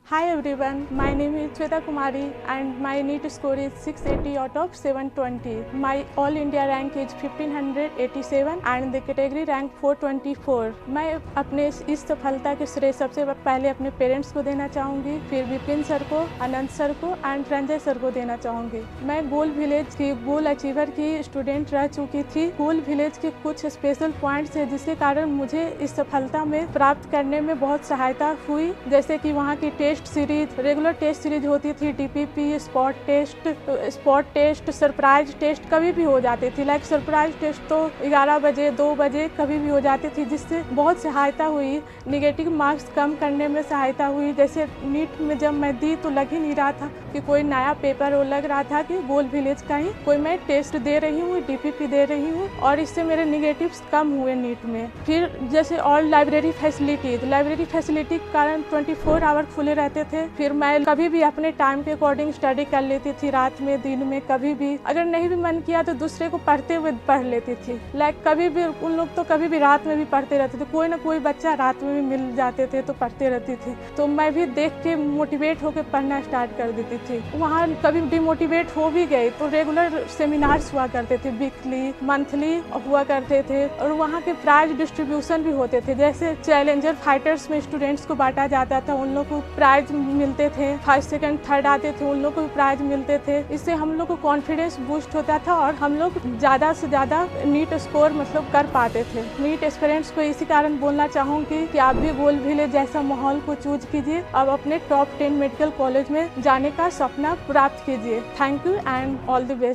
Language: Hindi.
Hi everyone, my name is Shweta Kumari and my NEET score is 680 out of 720. My all India rank is 1587 and the category rank 424. मैं अपने इस सफलता के श्रेय सबसे पहले अपने पेरेंट्स को देना चाहूँगी, फिर विपिन सर को, अनंत सर को एंड रंजय सर को देना चाहूँगी। मैं गोल विलेज की गोल अचीवर की स्टूडेंट रह चुकी थी। गोल विलेज के कुछ स्पेशल पॉइंट्स हैं जिसके कारण मुझे इस सफलता में प्राप्त करने में बहुत सहायता हुई, जैसे कि वहाँ की test series, regular test series होती थी, DPP, spot test, surprise test कभी भी हो जाती थी। लाइक सरप्राइज टेस्ट तो 11 बजे 2 बजे कभी भी हो जाती थी, जिससे बहुत सहायता हुई। निगेटिव मार्क्स कम करने में सहायता हुई। जैसे नीट में जब मैं दी तो लग ही नहीं रहा था कि कोई नया पेपर हो, लग रहा था कि गोल विलेज का ही कोई मैं टेस्ट दे रही हूँ, डीपीपी दे रही हूँ, और इससे मेरे निगेटिव्स कम हुए नीट में। फिर जैसे और लाइब्रेरी फैसिलिटी के कारण 24 आवर खुले रहते थे। फिर मैं कभी भी अपने टाइम के अकॉर्डिंग स्टडी कर लेती थी, रात में दिन में कभी भी। अगर नहीं भी मन किया तो दूसरे को पढ़ते हुए पढ़ लेती थी। लाइक कभी भी उन लोग तो कभी भी रात में भी पढ़ते रहते थे, कोई ना कोई बच्चा रात में भी मिल जाते थे तो पढ़ते रहती थी। तो मैं भी देख के मोटिवेट होकर पढ़ना स्टार्ट कर देती थी। वहाँ कभी डिमोटिवेट हो भी गई तो रेगुलर सेमिनार्स हुआ करते थे, वीकली मंथली हुआ करते थे, और वहाँ के प्राइज डिस्ट्रीब्यूशन भी होते थे। जैसे चैलेंजर फाइटर्स में स्टूडेंट्स को बांटा जाता था, उन लोग को प्राइज मिलते थे। फर्स्ट सेकंड थर्ड आते थे, उन लोग को भी प्राइज मिलते थे। इससे हम लोग को कॉन्फिडेंस बूस्ट होता था और हम लोग ज़्यादा से ज़्यादा नीट स्कोर कर पाते थे। नीट एस्पिरेंट्स को इसी कारण बोलना चाहूँगी कि आप भी गोल विलेज जैसा माहौल को चूज कीजिए, अब अपने टॉप 10 मेडिकल कॉलेज में जाने का सपना प्राप्त कीजिए। Thank you and all the best.